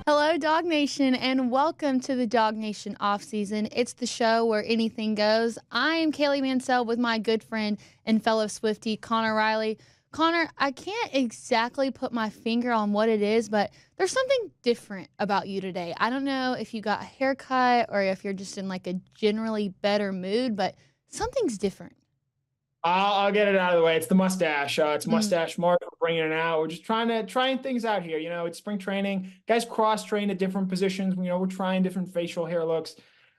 Hello, Dog Nation, and welcome to the DawgNation Offseason. It's the show where anything goes. I am Kaylee Mansell with my good friend and fellow Swiftie, Connor Riley. Connor, I can't exactly put my finger on what it is, but there's something different about you today. I don't know if you got a haircut or if you're just in like a generally better mood, but something's different. I'll get it out of the way. It's the mustache. It's Mm. mustache mark. We're bringing it out. We're just trying things out here. It's spring training. Guys cross train at different positions. We're trying different facial hair looks.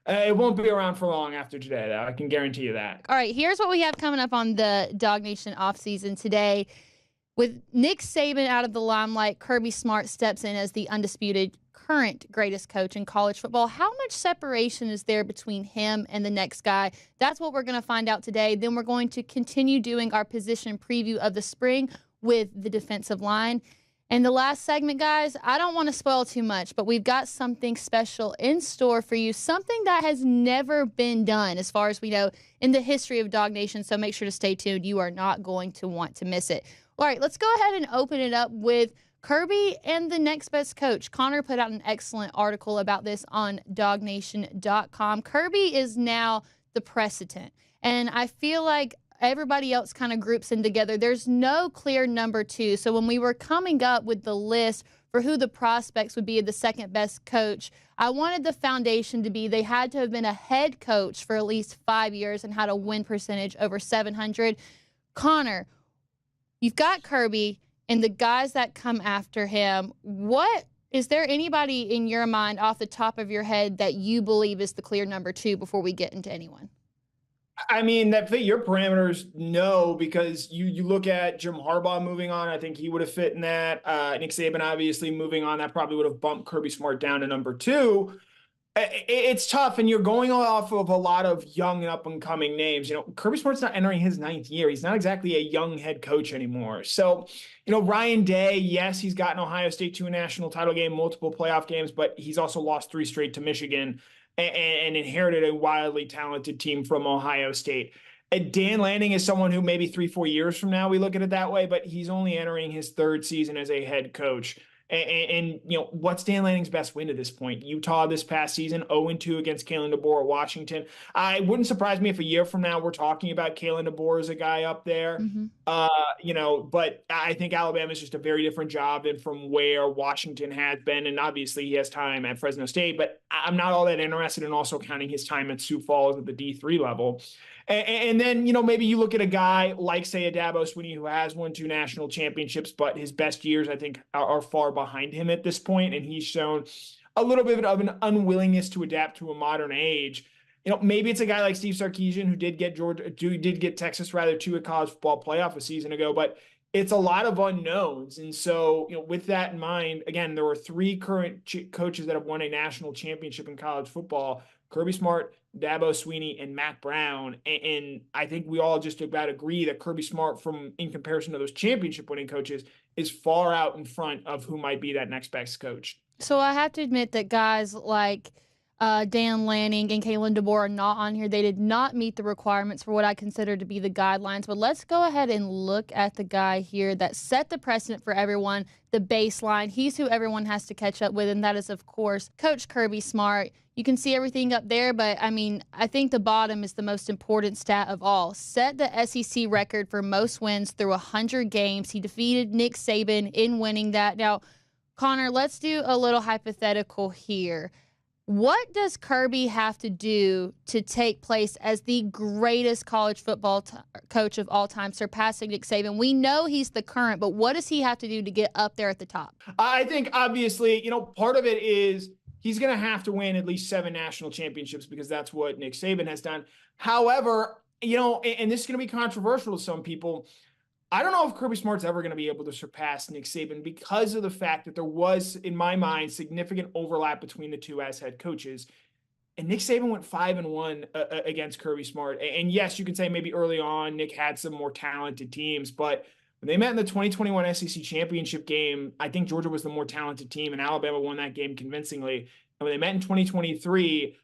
It won't be around for long after today, though. I can guarantee you that. All right, here's what we have coming up on the DawgNation Offseason today. With Nick Saban out of the limelight, Kirby Smart steps in as the undisputed current greatest coach in college football. How much separation is there between him and the next guy? That's what we're going to find out today. Then we're going to continue doing our position preview of the spring with the defensive line. And the last segment, guys, I don't want to spoil too much, but we've got something special in store for you, something that has never been done as far as we know in the history of DawgNation. So make sure to stay tuned. You are not going to want to miss it. All right, let's go ahead and open it up with Kirby and the next best coach. Connor put out an excellent article about this on DawgNation.com. Kirby is now the precedent, and I feel like everybody else kind of groups in together. There's no clear number two. So when we were coming up with the list for who the prospects would be the second best coach, I wanted the foundation to be they had to have been a head coach for at least 5 years and had a win percentage over 700. Connor, you've got Kirby and the guys that come after him. What is there anybody in your mind off the top of your head that you believe is the clear number two before we get into anyone? I mean, that fit your parameters, no, because you look at Jim Harbaugh moving on. I think he would have fit in that. Nick Saban obviously moving on. That probably would have bumped Kirby Smart down to number two. It's tough, and you're going off of a lot of young and up and coming names. Kirby Smart's not entering his ninth year. He's not exactly a young head coach anymore. So, Ryan Day, yes, he's gotten Ohio State to a national title game, multiple playoff games, but he's also lost 3 straight to Michigan and inherited a wildly talented team from Ohio State. Dan Lanning is someone who maybe 3-4 years from now we look at it that way, but he's only entering his 3rd season as a head coach. And what's Dan Lanning's best win to this point? Utah this past season, 0-2 against Kalen DeBoer at Washington. It wouldn't surprise me if a year from now we're talking about Kalen DeBoer as a guy up there. Mm-hmm. But I think Alabama is just a very different job than from where Washington has been. And obviously he has time at Fresno State, but I'm not all that interested in also counting his time at Sioux Falls at the D3 level. And then, maybe you look at a guy like, say, a Dabo Swinney who has won 2 national championships, but his best years, I think, are far behind him at this point, and he's shown a little bit of an unwillingness to adapt to a modern age. Maybe it's a guy like Steve Sarkisian who did get Texas rather to a college football playoff a season ago, but it's a lot of unknowns. And so, with that in mind, again, there were 3 current coaches that have won a national championship in college football: Kirby Smart, Dabo Swinney, and Matt Brown. And I think we all just about agree that Kirby Smart, in comparison to those championship winning coaches, is far out in front of who might be that next best coach. So I have to admit that guys like Dan Lanning and Kalen DeBoer are not on here. They did not meet the requirements for what I consider to be the guidelines. But let's go ahead and look at the guy here that set the precedent for everyone, the baseline. He's who everyone has to catch up with, and that is, of course, Coach Kirby Smart. You can see everything up there, but, I think the bottom is the most important stat of all. Set the SEC record for most wins through 100 games. He defeated Nick Saban in winning that. Now, Connor, let's do a little hypothetical here. What does Kirby have to do to take place as the greatest college football coach of all time, surpassing Nick Saban? We know he's the current, but what does he have to do to get up there at the top? I think, obviously, part of it is he's going to have to win at least 7 national championships because that's what Nick Saban has done. However, and this is going to be controversial to some people, I don't know if Kirby Smart's ever going to be able to surpass Nick Saban because of the fact that there was, in my mind, significant overlap between the two as head coaches. And Nick Saban went 5-1 against Kirby Smart. And yes, you can say maybe early on Nick had some more talented teams, but when they met in the 2021 SEC championship game, I think Georgia was the more talented team, and Alabama won that game convincingly. And when they met in 2023,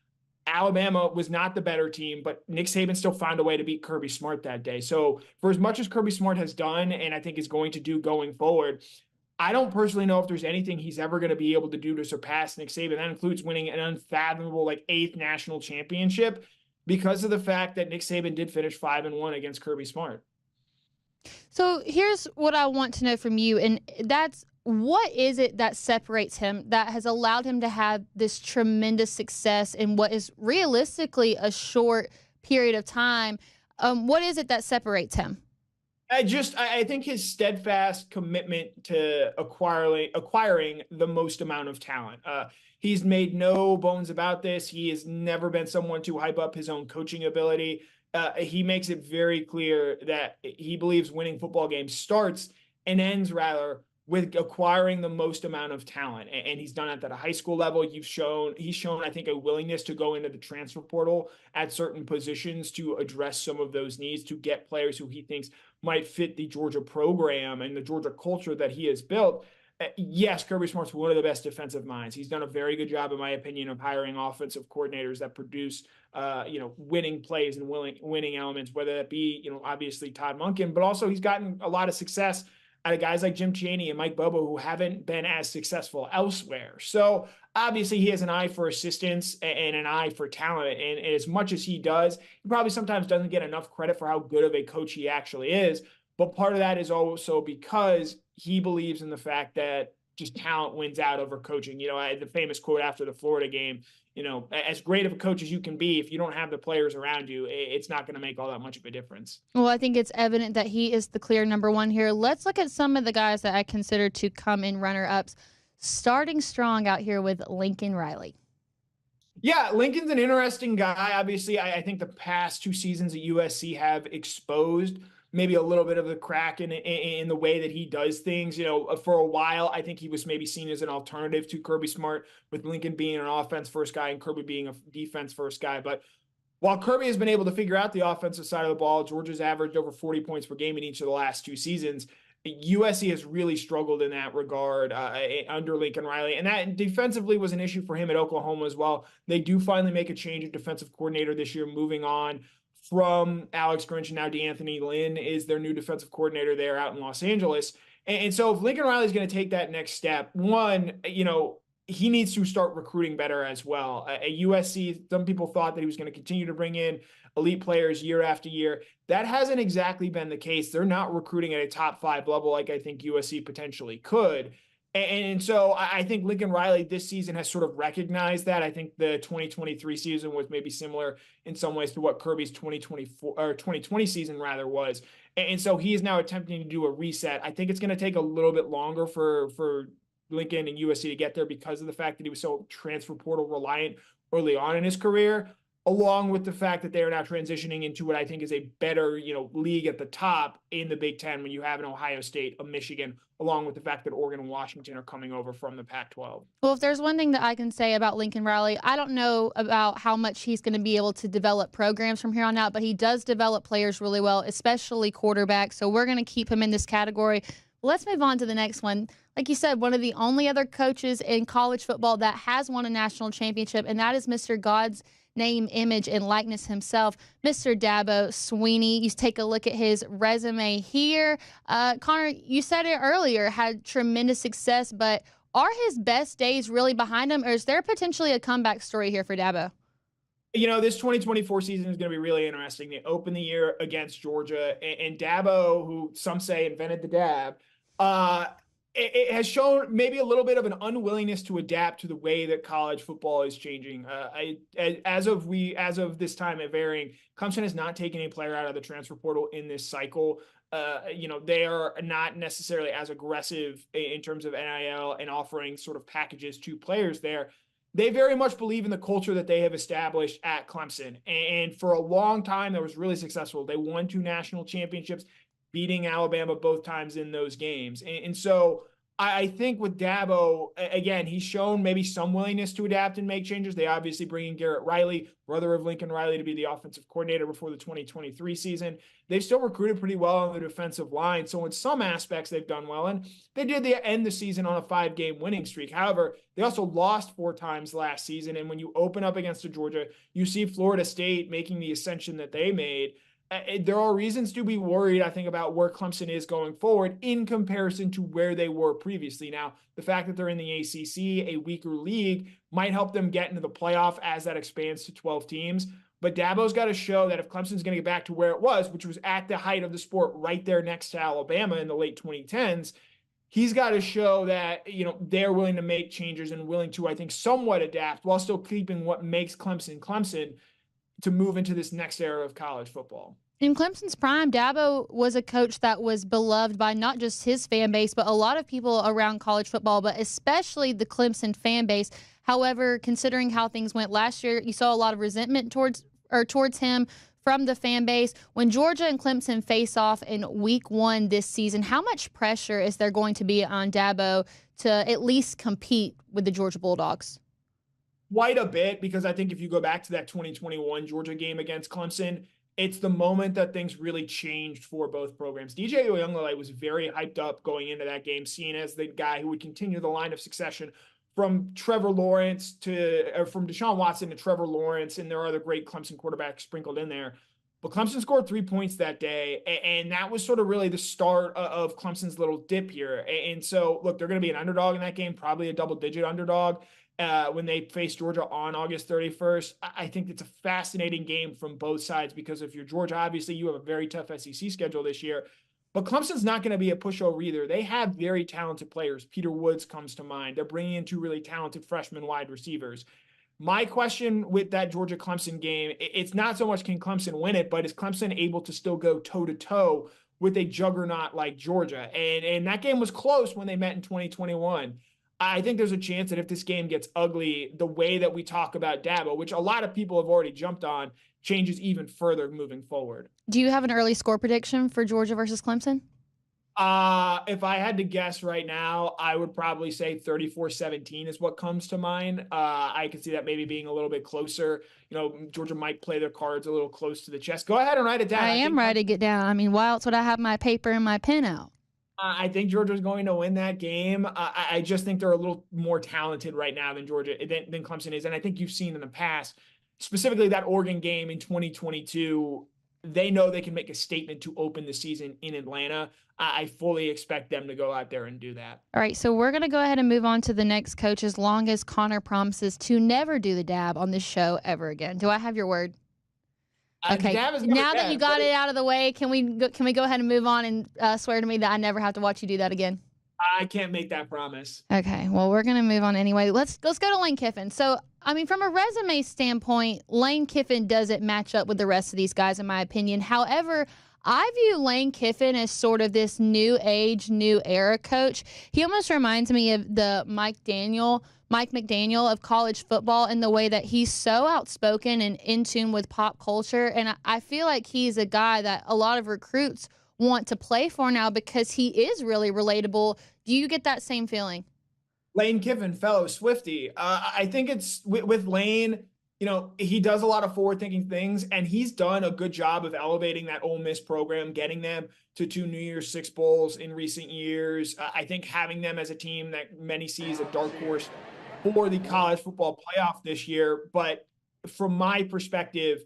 Alabama was not the better team, but Nick Saban still found a way to beat Kirby Smart that day. So for as much as Kirby Smart has done, and I think is going to do going forward, I don't personally know if there's anything he's ever going to be able to do to surpass Nick Saban. That includes winning an unfathomable like 8th national championship because of the fact that Nick Saban did finish 5-1 against Kirby Smart. So here's what I want to know from you, and that's what is it that separates him that has allowed him to have this tremendous success in what is realistically a short period of time? What is it that separates him? I think his steadfast commitment to acquiring the most amount of talent. He's made no bones about this. He has never been someone to hype up his own coaching ability. He makes it very clear that he believes winning football games starts and ends rather with acquiring the most amount of talent. And he's done it at a high school level. He's shown, I think, a willingness to go into the transfer portal at certain positions to address some of those needs, to get players who he thinks might fit the Georgia program and the Georgia culture that he has built. Yes, Kirby Smart's one of the best defensive minds. He's done a very good job, in my opinion, of hiring offensive coordinators that produce, winning plays and winning elements, whether that be, obviously Todd Monken, but also he's gotten a lot of success out of guys like Jim Chaney and Mike Bobo who haven't been as successful elsewhere. So obviously he has an eye for assistance and an eye for talent. And as much as he does, he probably sometimes doesn't get enough credit for how good of a coach he actually is. But part of that is also because he believes in the fact that just talent wins out over coaching. The famous quote after the Florida game, as great of a coach as you can be, if you don't have the players around you, it's not going to make all that much of a difference. Well, I think it's evident that he is the clear number one here. Let's look at some of the guys that I consider to come in runner-ups. Starting strong out here with Lincoln Riley. Yeah, Lincoln's an interesting guy. Obviously, I think the past 2 seasons at USC have exposed maybe a little bit of the crack in the way that he does things. For a while, I think he was maybe seen as an alternative to Kirby Smart, with Lincoln being an offense first guy and Kirby being a defense first guy. But while Kirby has been able to figure out the offensive side of the ball, Georgia's averaged over 40 points per game in each of the last 2 seasons. USC has really struggled in that regard under Lincoln Riley. And that defensively was an issue for him at Oklahoma as well. They do finally make a change of defensive coordinator this year, moving on from Alex Grinch, and now DeAnthony Lynn is their new defensive coordinator there out in Los Angeles. And so if Lincoln Riley is going to take that next step, one, he needs to start recruiting better as well. At USC, some people thought that he was going to continue to bring in elite players year after year. That hasn't exactly been the case. They're not recruiting at a top 5 level like I think USC potentially could. And so I think Lincoln Riley this season has sort of recognized that. I think the 2023 season was maybe similar in some ways to what Kirby's 2024 or 2020 season rather was. And so he is now attempting to do a reset. I think it's going to take a little bit longer for Lincoln and USC to get there because of the fact that he was so transfer portal reliant early on in his career, along with the fact that they are now transitioning into what I think is a better, league at the top in the Big Ten when you have an Ohio State, a Michigan, along with the fact that Oregon and Washington are coming over from the Pac-12. Well, if there's one thing that I can say about Lincoln Riley, I don't know about how much he's going to be able to develop programs from here on out, but he does develop players really well, especially quarterbacks. So we're going to keep him in this category. Let's move on to the next one. Like you said, one of the only other coaches in college football that has won a national championship, and that is Mr. God's name, image, and likeness himself, Mr. Dabo Swinney. You take a look at his resume here. Connor, you said it earlier, had tremendous success, but are his best days really behind him, or is there potentially a comeback story here for Dabo? This 2024 season is going to be really interesting. They open the year against Georgia, and Dabo, who some say invented the dab, it has shown maybe a little bit of an unwillingness to adapt to the way that college football is changing. As of this time of airing, Clemson has not taken a player out of the transfer portal in this cycle. They are not necessarily as aggressive in terms of NIL and offering sort of packages to players there. They very much believe in the culture that they have established at Clemson. And for a long time, that was really successful. They won 2 national championships, beating Alabama both times in those games. And so I think with Dabo, again, he's shown maybe some willingness to adapt and make changes. They obviously bring in Garrett Riley, brother of Lincoln Riley, to be the offensive coordinator before the 2023 season. They've still recruited pretty well on the defensive line. So in some aspects, they've done well. And they did end the season on a 5-game winning streak. However, they also lost 4 times last season. And when you open up against Georgia, you see Florida State making the ascension that they made. there are reasons to be worried, I think, about where Clemson is going forward in comparison to where they were previously. Now, the fact that they're in the ACC, a weaker league, might help them get into the playoff as that expands to 12 teams. But Dabo's got to show that if Clemson's going to get back to where it was, which was at the height of the sport right there next to Alabama in the late 2010s, he's got to show that, they're willing to make changes and willing to, I think, somewhat adapt while still keeping what makes Clemson Clemson to move into this next era of college football. In Clemson's prime, Dabo was a coach that was beloved by not just his fan base, but a lot of people around college football, but especially the Clemson fan base. However, considering how things went last year, you saw a lot of resentment towards him from the fan base. When Georgia and Clemson face off in week 1 this season, how much pressure is there going to be on Dabo to at least compete with the Georgia Bulldogs? Quite a bit, because I think if you go back to that 2021 Georgia game against Clemson, it's the moment that things really changed for both programs. DJ Uiagalelei was very hyped up going into that game, seen as the guy who would continue the line of succession from Trevor Lawrence from Deshaun Watson to Trevor Lawrence, and there are other great Clemson quarterbacks sprinkled in there. But Clemson scored 3 points that day, and that was sort of really the start of Clemson's little dip here. And so, look, they're going to be an underdog in that game, probably a double-digit underdog when they face Georgia on August 31st. I think it's a fascinating game from both sides because if you're Georgia, obviously you have a very tough SEC schedule this year. But Clemson's not going to be a pushover either. They have very talented players. Peter Woods comes to mind. They're bringing in 2 really talented freshman wide receivers. My question with that Georgia-Clemson game, it's not so much can Clemson win it, but is Clemson able to still go toe-to-toe with a juggernaut like Georgia? And that game was close when they met in 2021. I think there's a chance that if this game gets ugly, the way that we talk about Dabo, which a lot of people have already jumped on, changes even further moving forward. Do you have an early score prediction for Georgia versus Clemson? If I had to guess right now, I would probably say 34-17 is what comes to mind. I could see that maybe being a little bit closer. Georgia might play their cards a little close to the chest. Go ahead and write it down. I am ready to get down. I mean, why else would I have my paper and my pen out? I think Georgia's going to win that game. I just think they're a little more talented right now than Clemson is. And I think you've seen in the past, specifically that Oregon game in 2022, they know they can make a statement to open the season in Atlanta. I fully expect them to go out there and do that. All right, so we're going to go ahead and move on to the next coach as long as Connor promises to never do the dab on this show ever again. Do I have your word? Okay, now that you got it out of the way, can we go ahead and move on and swear to me that I never have to watch you do that again? I can't make that promise. Okay, well, we're going to move on anyway. Let's go to Lane Kiffin. So, I mean, from a resume standpoint, Lane Kiffin doesn't match up with the rest of these guys, in my opinion. However, I view Lane Kiffin as sort of this new age, new era coach. He almost reminds me of the Mike McDaniel of college football in the way that he's so outspoken and in tune with pop culture. And I feel like he's a guy that a lot of recruits want to play for now because he is really relatable. Do you get that same feeling? Lane Kiffin, fellow Swiftie. I think it's with Lane, he does a lot of forward-thinking things, and he's done a good job of elevating that Ole Miss program, getting them to 2 New Year's Six bowls in recent years. I think having them as a team that many see as a dark horse for the college football playoff this year. But from my perspective,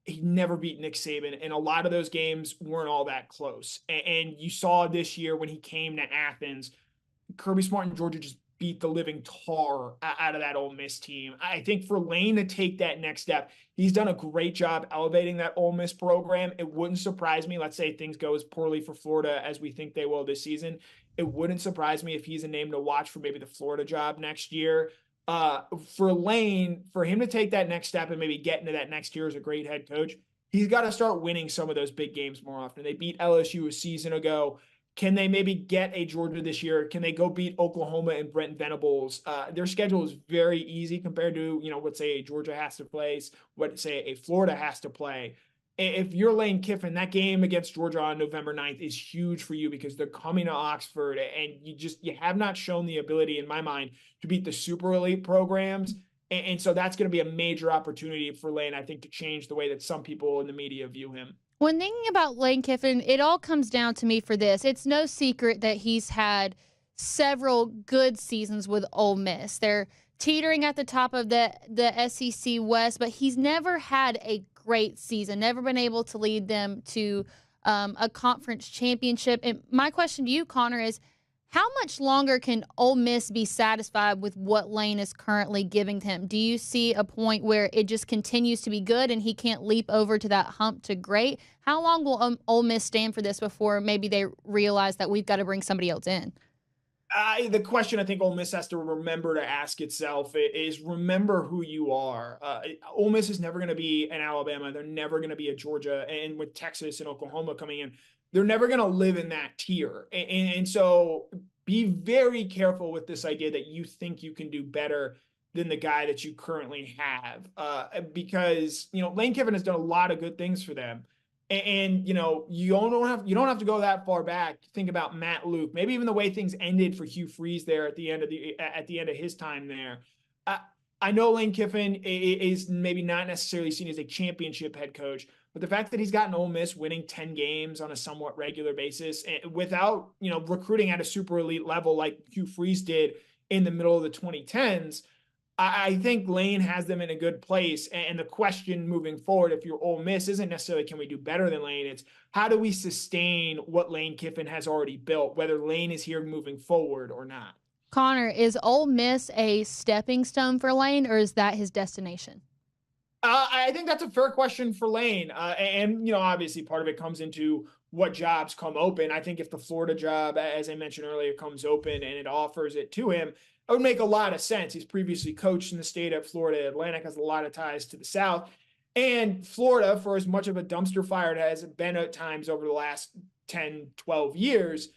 he never beat Nick Saban, and a lot of those games weren't all that close. And you saw this year when he came to Athens, Kirby Smart and Georgia just beat the living tar out of that Ole Miss team. I think for Lane to take that next step, he's done a great job elevating that Ole Miss program. It wouldn't surprise me, let's say things go as poorly for Florida as we think they will this season. It wouldn't surprise me if he's a name to watch for maybe the Florida job next year. For Lane, for him to take that next step and maybe get into that next year as a great head coach, he's got to start winning some of those big games more often. They beat LSU a season ago. Can they maybe get a Georgia this year? Can they go beat Oklahoma and Brent Venables? Their schedule is very easy compared to, what say a Georgia has to play, what say a Florida has to play. If you're Lane Kiffin, that game against Georgia on November 9th is huge for you because they're coming to Oxford and you have not shown the ability in my mind to beat the super elite programs. And so that's going to be a major opportunity for Lane, I think, to change the way that some people in the media view him. When thinking about Lane Kiffin, it all comes down to me for this. It's no secret that he's had several good seasons with Ole Miss. They're teetering at the top of the SEC West, but he's never had a great season, never been able to lead them to a conference championship. And my question to you, Connor, is how much longer can Ole Miss be satisfied with what Lane is currently giving him? Do you see a point where it just continues to be good and he can't leap over to that hump to great? How long will Ole Miss stand for this before maybe they realize that we've got to bring somebody else in? The question I think Ole Miss has to remember to ask itself is remember who you are. Ole Miss is never going to be an Alabama. They're never going to be a Georgia. And with Texas and Oklahoma coming in, they're never going to live in that tier. And so be very careful with this idea that you think you can do better than the guy that you currently have. Because, Lane Kiffin has done a lot of good things for them. And you don't have to go that far back. Think about Matt Luke, maybe even the way things ended for Hugh Freeze there at the end of his time there. I know Lane Kiffin is maybe not necessarily seen as a championship head coach, but the fact that he's gotten Ole Miss winning 10 games on a somewhat regular basis without recruiting at a super elite level like Hugh Freeze did in the middle of the 2010s. I think Lane has them in a good place. And the question moving forward, if you're Ole Miss, isn't necessarily can we do better than Lane? It's how do we sustain what Lane Kiffin has already built, whether Lane is here moving forward or not. Connor, is Ole Miss a stepping stone for Lane, or is that his destination? I think that's a fair question for Lane. And obviously part of it comes into what jobs come open. I think if the Florida job, as I mentioned earlier, comes open and it offers it to him, it would make a lot of sense. He's previously coached in the state of Florida. Atlantic has a lot of ties to the South. And Florida, for as much of a dumpster fire it has been at times over the last 10, 12 years,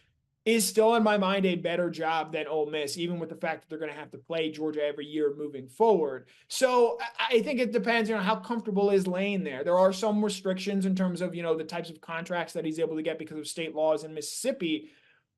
is still in my mind a better job than Ole Miss, even with the fact that they're going to have to play Georgia every year moving forward. So I think it depends on how comfortable is Lane there. There are some restrictions in terms of, the types of contracts that he's able to get because of state laws in Mississippi.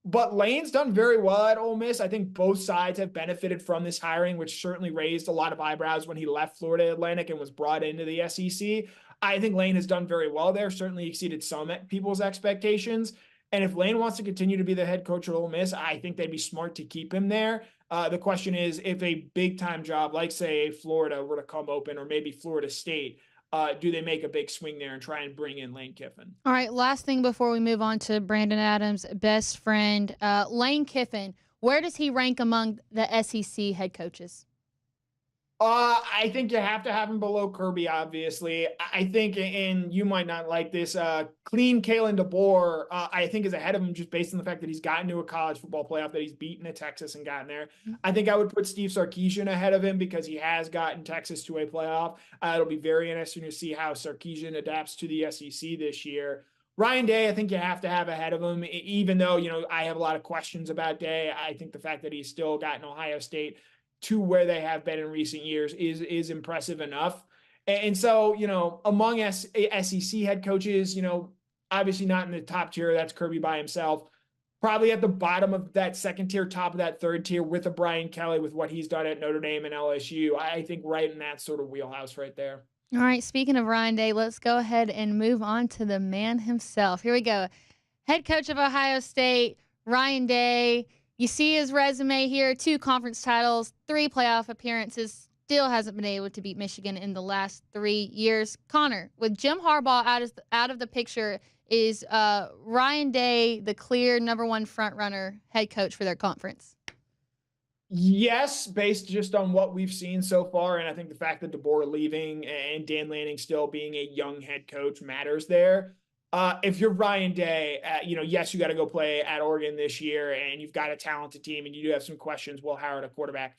But Lane's done very well at Ole Miss. I think both sides have benefited from this hiring, which certainly raised a lot of eyebrows when he left Florida Atlantic and was brought into the SEC. I think Lane has done very well there, certainly exceeded some people's expectations. And if Lane wants to continue to be the head coach at Ole Miss, I think they'd be smart to keep him there. The question is, if a big-time job like, say, Florida were to come open, or maybe Florida State, do they make a big swing there and try and bring in Lane Kiffin? All right, last thing before we move on to Brandon Adams' best friend, Lane Kiffin. Where does he rank among the SEC head coaches? I think you have to have him below Kirby, obviously. I think, and you might not like this, clean Kalen DeBoer, I think is ahead of him just based on the fact that he's gotten to a college football playoff, that he's beaten at Texas and gotten there. I think I would put Steve Sarkisian ahead of him because he has gotten Texas to a playoff. It'll be very interesting to see how Sarkisian adapts to the SEC this year. Ryan Day, I think you have to have ahead of him, even though, I have a lot of questions about Day. I think the fact that he's still gotten Ohio State to where they have been in recent years is impressive enough. And so, among SEC head coaches, obviously not in the top tier, that's Kirby by himself. Probably at the bottom of that second tier, top of that third tier with a Brian Kelly with what he's done at Notre Dame and LSU. I think right in that sort of wheelhouse right there. All right, speaking of Ryan Day, let's go ahead and move on to the man himself. Here we go. Head coach of Ohio State, Ryan Day. You see his resume here, 2 conference titles, 3 playoff appearances, still hasn't been able to beat Michigan in the last 3 years. Connor, with Jim Harbaugh out of the picture, is Ryan Day the clear number 1 front-runner head coach for their conference? Yes, based just on what we've seen so far, and I think the fact that DeBoer leaving and Dan Lanning still being a young head coach matters there. If you're Ryan Day, yes, you got to go play at Oregon this year, and you've got a talented team, and you do have some questions. Will Howard, a quarterback.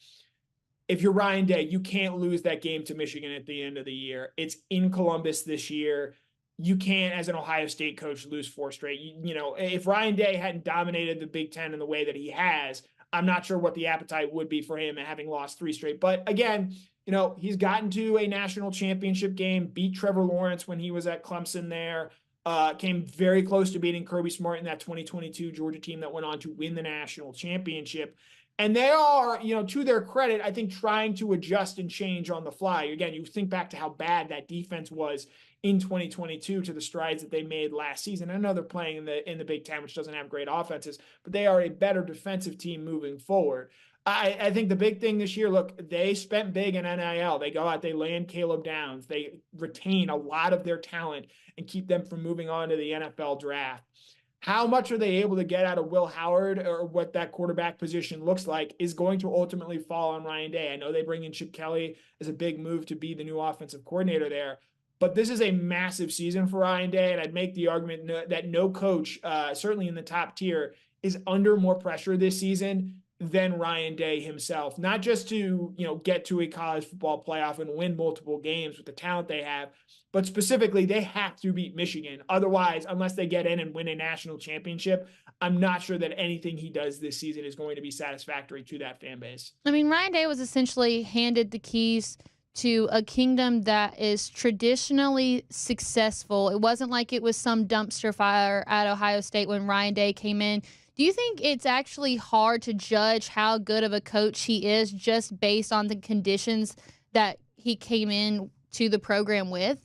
If you're Ryan Day, you can't lose that game to Michigan at the end of the year. It's in Columbus this year. You can't, as an Ohio State coach, lose 4 straight. If Ryan Day hadn't dominated the Big Ten in the way that he has, I'm not sure what the appetite would be for him having lost 3 straight. But again, he's gotten to a national championship game, beat Trevor Lawrence when he was at Clemson there. Came very close to beating Kirby Smart in that 2022 Georgia team that went on to win the national championship. And they are, to their credit, I think trying to adjust and change on the fly. Again, you think back to how bad that defense was in 2022 to the strides that they made last season. I know they're playing in the Big Ten, which doesn't have great offenses, but they are a better defensive team moving forward. I think the big thing this year, look, they spent big in NIL. They go out, they land Caleb Downs, they retain a lot of their talent and keep them from moving on to the NFL draft. How much are they able to get out of Will Howard, or what that quarterback position looks like, is going to ultimately fall on Ryan Day. I know they bring in Chip Kelly as a big move to be the new offensive coordinator there, but this is a massive season for Ryan Day, and I'd make the argument that no coach, certainly in the top tier, is under more pressure this season than Ryan Day himself. Not just to, get to a college football playoff and win multiple games with the talent they have, but specifically they have to beat Michigan. Otherwise, unless they get in and win a national championship, I'm not sure that anything he does this season is going to be satisfactory to that fan base. I mean, Ryan Day was essentially handed the keys to a kingdom that is traditionally successful. It wasn't like it was some dumpster fire at Ohio State when Ryan Day came in. Do you think it's actually hard to judge how good of a coach he is just based on the conditions that he came in to the program with?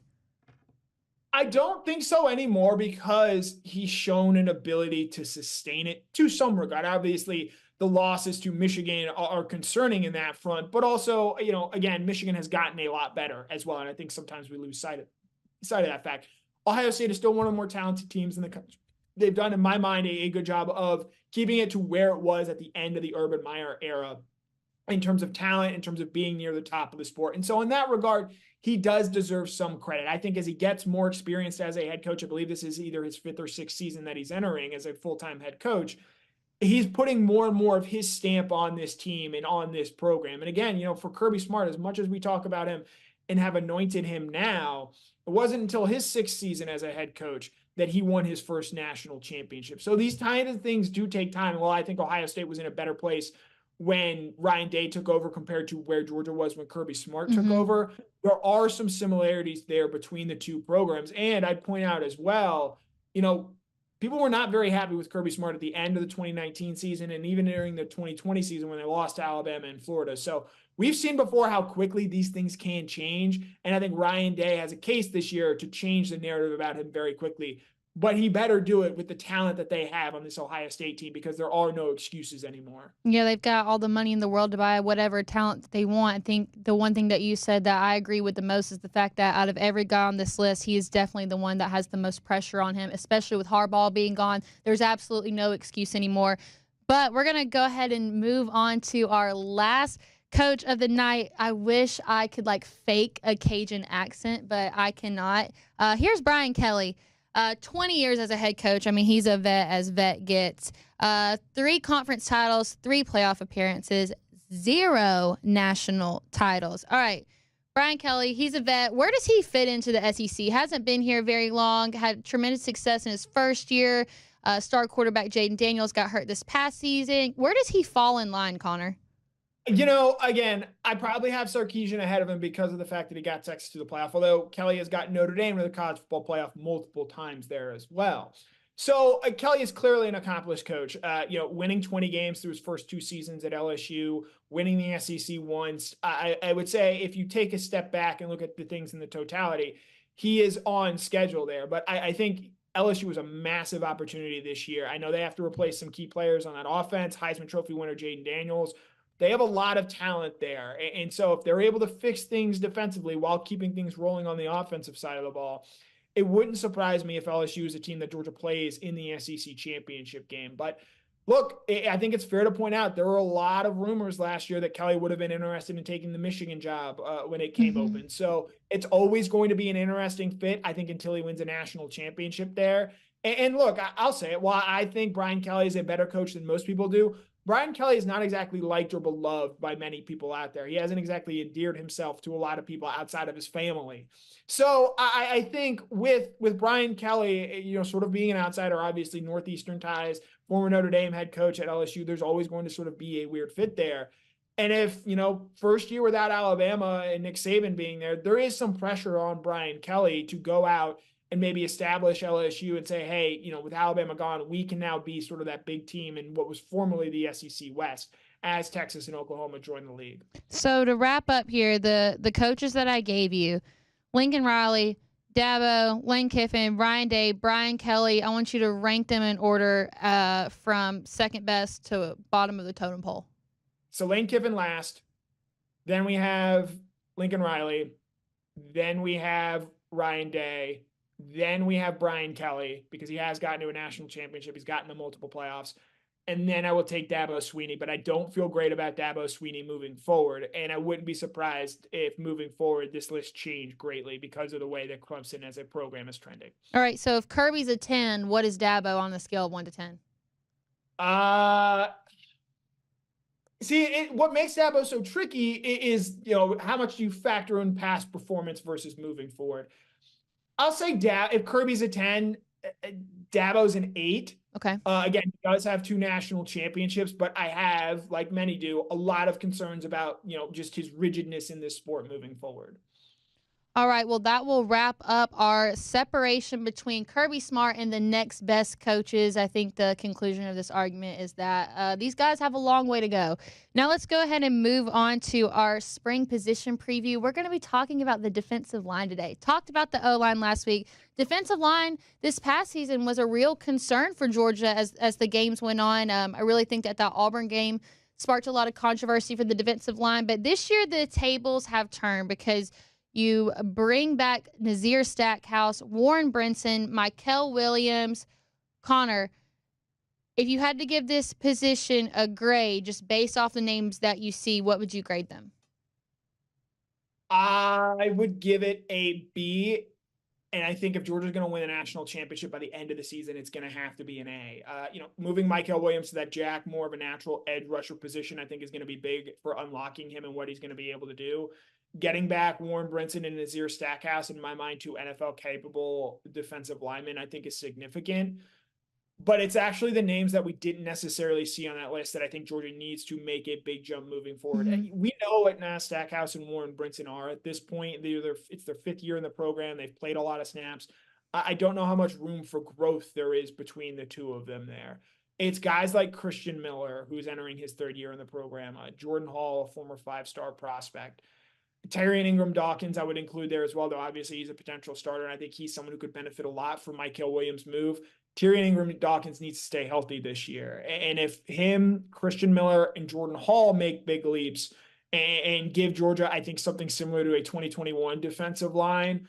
I don't think so anymore, because he's shown an ability to sustain it to some regard. Obviously, the losses to Michigan are concerning in that front, but also, again, Michigan has gotten a lot better as well. And I think sometimes we lose sight of that fact. Ohio State is still one of the more talented teams in the country. They've done, in my mind, a good job of keeping it to where it was at the end of the Urban Meyer era in terms of talent, in terms of being near the top of the sport. And so in that regard, he does deserve some credit. I think as he gets more experienced as a head coach, I believe this is either his 5th or 6th season that he's entering as a full-time head coach, he's putting more and more of his stamp on this team and on this program. And again, for Kirby Smart, as much as we talk about him and have anointed him now, it wasn't until his 6th season as a head coach that he won his first national championship. So these kind of things do take time. Well, I think Ohio State was in a better place when Ryan Day took over compared to where Georgia was when Kirby Smart took over. There are some similarities there between the two programs. And I'd point out as well, people were not very happy with Kirby Smart at the end of the 2019 season and even during the 2020 season when they lost to Alabama and Florida. So we've seen before how quickly these things can change. And I think Ryan Day has a case this year to change the narrative about him very quickly. But he better do it with the talent that they have on this Ohio State team, because there are no excuses anymore. Yeah, they've got all the money in the world to buy whatever talent that they want. I think the one thing that you said that I agree with the most is the fact that out of every guy on this list, he is definitely the one that has the most pressure on him, especially with Harbaugh being gone. There's absolutely no excuse anymore. But we're going to go ahead and move on to our last coach of the night. I wish I could fake a Cajun accent, but I cannot. Here's Brian Kelly. 20 years as a head coach. I mean, he's a vet as vet gets. 3 conference titles, 3 playoff appearances, 0 national titles. All right, Brian Kelly, he's a vet. Where does he fit into the SEC? Hasn't been here very long, had tremendous success in his first year. Star quarterback Jaden Daniels got hurt this past season. Where does he fall in line, Connor? Again, I probably have Sarkisian ahead of him because of the fact that he got Texas to the playoff, although Kelly has got Notre Dame to the college football playoff multiple times there as well. So Kelly is clearly an accomplished coach, winning 20 games through his first 2 seasons at LSU, winning the SEC once. I would say if you take a step back and look at the things in the totality, he is on schedule there. But I think LSU was a massive opportunity this year. I know they have to replace some key players on that offense. Heisman Trophy winner Jaden Daniels. They have a lot of talent there. And so if they're able to fix things defensively while keeping things rolling on the offensive side of the ball, it wouldn't surprise me if LSU is a team that Georgia plays in the SEC championship game. But look, I think it's fair to point out there were a lot of rumors last year that Kelly would have been interested in taking the Michigan job when it came open. So it's always going to be an interesting fit, I think, until he wins a national championship there. And look, I'll say it. While I think Brian Kelly is a better coach than most people do, Brian Kelly is not exactly liked or beloved by many people out there. He hasn't exactly endeared himself to a lot of people outside of his family. So I think with Brian Kelly, sort of being an outsider, obviously Northeastern ties, former Notre Dame head coach at LSU, there's always going to sort of be a weird fit there. And if, first year without Alabama and Nick Saban being there is some pressure on Brian Kelly to go out and maybe establish LSU and say, hey, with Alabama gone, we can now be sort of that big team in what was formerly the SEC West as Texas and Oklahoma join the league. So to wrap up here, the coaches that I gave you, Lincoln Riley, Dabo, Lane Kiffin, Ryan Day, Brian Kelly, I want you to rank them in order from second best to bottom of the totem pole. So Lane Kiffin last. Then we have Lincoln Riley. Then we have Ryan Day. Then we have Brian Kelly, because he has gotten to a national championship. He's gotten to multiple playoffs. And then I will take Dabo Swinney, but I don't feel great about Dabo Swinney moving forward. And I wouldn't be surprised if moving forward, this list changed greatly because of the way that Clemson as a program is trending. All right. So if Kirby's a 10, what is Dabo on the scale of 1 to 10? See, what makes Dabo so tricky is, how much do you factor in past performance versus moving forward? I'll say if Kirby's a 10, Dabo's an 8. Okay. Again, he does have 2 national championships, but I have, like many do, a lot of concerns about, just his rigidness in this sport moving forward. All right, well, that will wrap up our separation between Kirby Smart and the next best coaches. I think the conclusion of this argument is that these guys have a long way to go. Now let's go ahead and move on to our spring position preview. We're going to be talking about the defensive line today. Talked about the O-line last week. Defensive line this past season was a real concern for Georgia as the games went on. I really think that Auburn game sparked a lot of controversy for the defensive line. But this year the tables have turned because you bring back Nazir Stackhouse, Warren Brinson, Mikel Williams, Connor. If you had to give this position a grade just based off the names that you see, what would you grade them? I would give it a B. And I think if Georgia's going to win a national championship by the end of the season, it's going to have to be an A. Moving Mikel Williams to that jack, more of a natural edge rusher position, I think is going to be big for unlocking him and what he's going to be able to do. Getting back Warren Brinson and Nazir Stackhouse, in my mind, 2 NFL-capable defensive linemen, I think is significant. But it's actually the names that we didn't necessarily see on that list that I think Georgia needs to make a big jump moving forward. Mm-hmm. We know what Stackhouse and Warren Brinson are at this point. It's their 5th year in the program. They've played a lot of snaps. I don't know how much room for growth there is between the 2 of them there. It's guys like Christian Miller, who's entering his 3rd year in the program, Jordan Hall, a former 5-star prospect. Tyrion Ingram-Dawkins I would include there as well, though obviously he's a potential starter, and I think he's someone who could benefit a lot from Mikel Williams' move. Tyrion Ingram-Dawkins needs to stay healthy this year. And if him, Christian Miller, and Jordan Hall make big leaps and give Georgia, I think, something similar to a 2021 defensive line,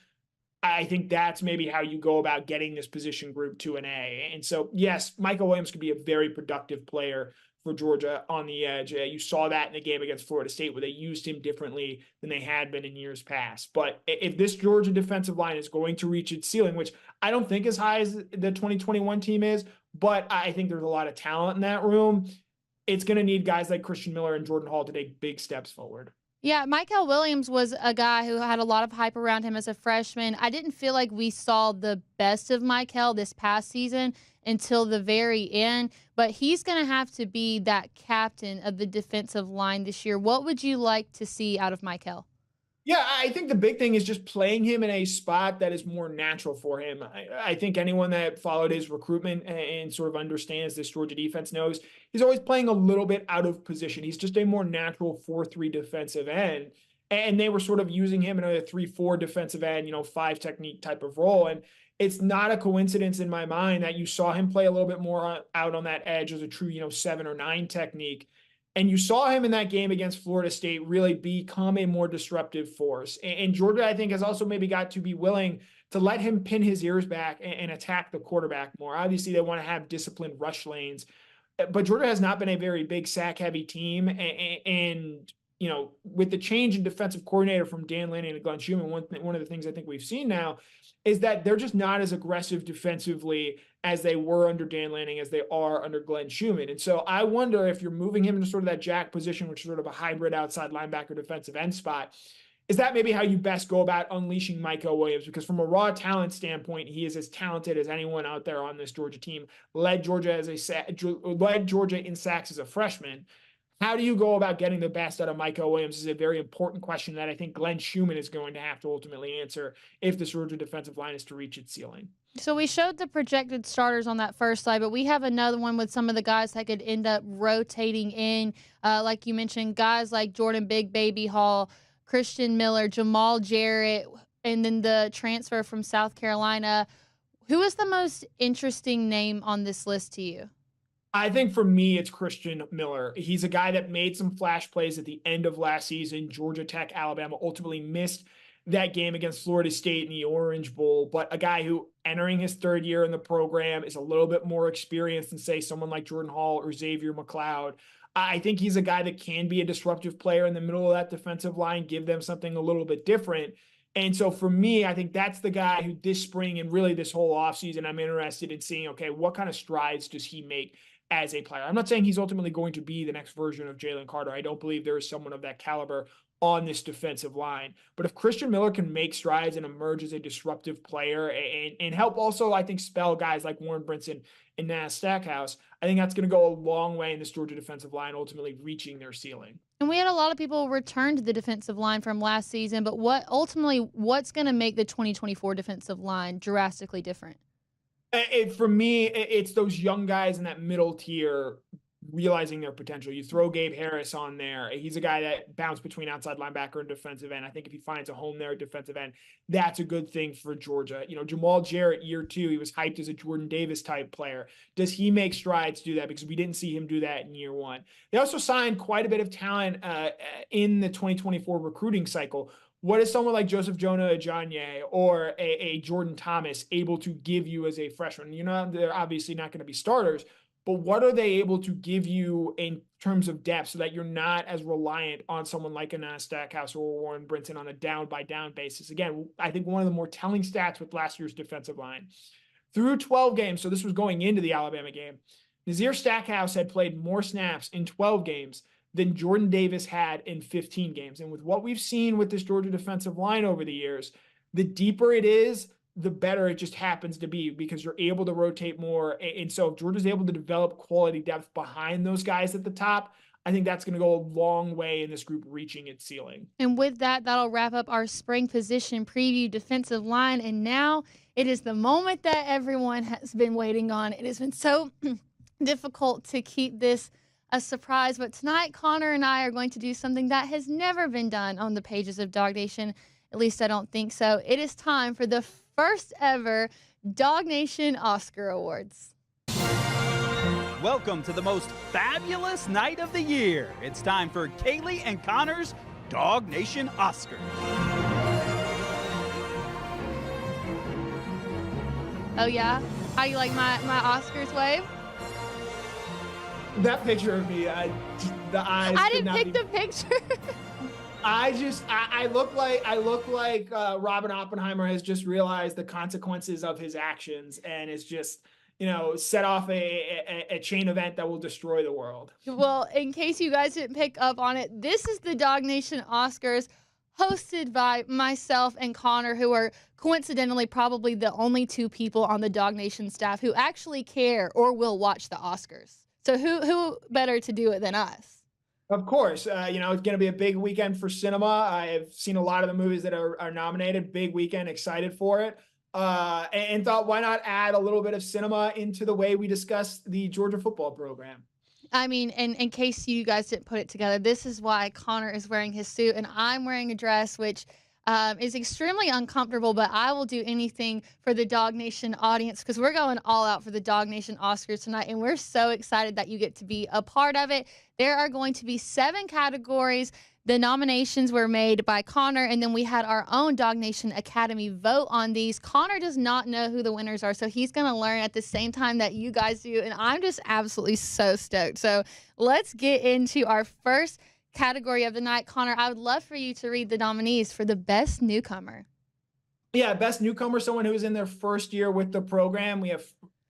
I think that's maybe how you go about getting this position group to an A. And so, yes, Mikel Williams could be a very productive player for Georgia on the edge. You saw that in the game against Florida State where they used him differently than they had been in years past. But if this Georgia defensive line is going to reach its ceiling, which I don't think as high as the 2021 team is, but I think there's a lot of talent in that room, it's going to need guys like Christian Miller and Jordan Hall to take big steps forward. Yeah, Mikel Williams was a guy who had a lot of hype around him as a freshman. I didn't feel like we saw the best of Mikel this past season until the very end, but he's going to have to be that captain of the defensive line this year. What would you like to see out of Mikel? Yeah, I think the big thing is just playing him in a spot that is more natural for him. I think anyone that followed his recruitment and sort of understands this Georgia defense knows he's always playing a little bit out of position. He's just a more natural 4-3 defensive end. And they were sort of using him in a 3-4 defensive end, 5 technique type of role. And it's not a coincidence in my mind that you saw him play a little bit more out on that edge as a true, 7 or 9 technique. And you saw him in that game against Florida State really become a more disruptive force. And Georgia, I think, has also maybe got to be willing to let him pin his ears back and attack the quarterback more. Obviously, they want to have disciplined rush lanes. But Georgia has not been a very big sack-heavy team. And with the change in defensive coordinator from Dan Lanning to Glenn Schumann, one of the things I think we've seen now is that they're just not as aggressive defensively as they were under Dan Lanning as they are under Glenn Schumann. And so I wonder if you're moving him into sort of that jack position, which is sort of a hybrid outside linebacker defensive end spot, is that maybe how you best go about unleashing Mikel Williams? Because from a raw talent standpoint, he is as talented as anyone out there on this Georgia team, led Georgia in sacks as a freshman. How do you go about getting the best out of Mikel Williams is a very important question that I think Glenn Schumann is going to have to ultimately answer if the Georgia defensive line is to reach its ceiling. So we showed the projected starters on that first slide, but we have another one with some of the guys that could end up rotating in. Like you mentioned, guys like Jordan Big Baby Hall, Christian Miller, Jamal Jarrett, and then the transfer from South Carolina. Who is the most interesting name on this list to you? I think for me, it's Christian Miller. He's a guy that made some flash plays at the end of last season. Georgia Tech, Alabama ultimately missed that game against Florida State in the Orange Bowl, but a guy who entering his third year in the program is a little bit more experienced than, say, someone like Jordan Hall or Xavier McLeod. I think he's a guy that can be a disruptive player in the middle of that defensive line, give them something a little bit different. And so for me, I think that's the guy who this spring and really this whole offseason, I'm interested in seeing, okay, what kind of strides does he make as a player? I'm not saying he's ultimately going to be the next version of Jalen Carter. I don't believe there is someone of that caliber on this defensive line. But if Christian Miller can make strides and emerge as a disruptive player and help also, I think, spell guys like Warren Brinson and Nas Stackhouse, I think that's going to go a long way in this Georgia defensive line ultimately reaching their ceiling. And we had a lot of people return to the defensive line from last season, but what's going to make the 2024 defensive line drastically different? For me, it's those young guys in that middle tier realizing their potential. You throw Gabe Harris on there. He's a guy that bounced between outside linebacker and defensive end. I think if he finds a home there at defensive end, that's a good thing for Georgia. You know, Jamal Jarrett, year 2, he was hyped as a Jordan Davis type player. Does he make strides to do that? Because we didn't see him do that in year 1. They also signed quite a bit of talent in the 2024 recruiting cycle. What is someone like Joseph Jonah-Ajayi or a Jordan Thomas able to give you as a freshman? You know, they're obviously not going to be starters, but what are they able to give you in terms of depth so that you're not as reliant on someone like a Nas Stackhouse or Warren Brinson on a down-by-down basis? Again, I think one of the more telling stats with last year's defensive line. Through 12 games, so this was going into the Alabama game, Nazir Stackhouse had played more snaps in 12 games than Jordan Davis had in 15 games. And with what we've seen with this Georgia defensive line over the years, the deeper it is, the better it just happens to be because you're able to rotate more. And so if Georgia's able to develop quality depth behind those guys at the top, I think that's going to go a long way in this group reaching its ceiling. And with that, that'll wrap up our spring position preview defensive line. And now it is the moment that everyone has been waiting on. It has been so difficult to keep this a surprise, but tonight Connor and I are going to do something that has never been done on the pages of DawgNation. At least I don't think so. It is time for the first ever DawgNation Oscar Awards. Welcome to the most fabulous night of the year. It's time for Kaylee and Connor's DawgNation Oscars. Oh yeah? How do you like my Oscars wave? That picture of me, the eyes. I didn't pick the picture. I look like Robin Oppenheimer has just realized the consequences of his actions and is just, you know, set off a chain event that will destroy the world. Well, in case you guys didn't pick up on it, this is the DawgNation Oscars hosted by myself and Connor, who are coincidentally probably the only 2 people on the DawgNation staff who actually care or will watch the Oscars. So who better to do it than us? Of course. You know, it's going to be a big weekend for cinema. I have seen a lot of the movies that are nominated. Big weekend, excited for it. And thought, why not add a little bit of cinema into the way we discuss the Georgia football program? I mean, and in case you guys didn't put it together, this is why Connor is wearing his suit and I'm wearing a dress, which is extremely uncomfortable, but I will do anything for the DawgNation audience because we're going all out for the DawgNation Oscars tonight, and we're so excited that you get to be a part of it. There are going to be 7 categories. The nominations were made by Connor, and then we had our own DawgNation Academy vote on these. Connor does not know who the winners are, so he's going to learn at the same time that you guys do, and I'm just absolutely so stoked. So let's get into our first category of the night. Connor, I would love for you to read the nominees for the best newcomer. Yeah, best newcomer, someone who is in their first year with the program. We have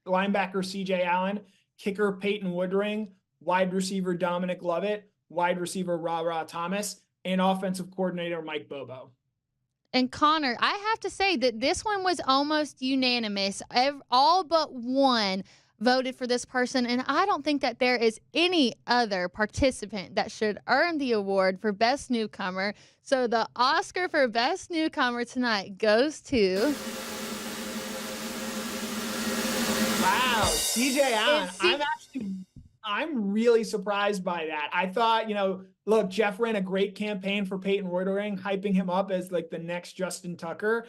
linebacker CJ Allen, kicker Peyton Woodring, wide receiver Dominic Lovett, wide receiver Ra Thomas, and offensive coordinator Mike Bobo. And Connor, I have to say that this one was almost unanimous. All but one voted for this person, and I don't think that there is any other participant that should earn the award for Best Newcomer. So the Oscar for Best Newcomer tonight goes to... Wow, CJ Allen. I'm really surprised by that. I thought, you know, look, Jeff ran a great campaign for Peyton Woodring, hyping him up as like the next Justin Tucker,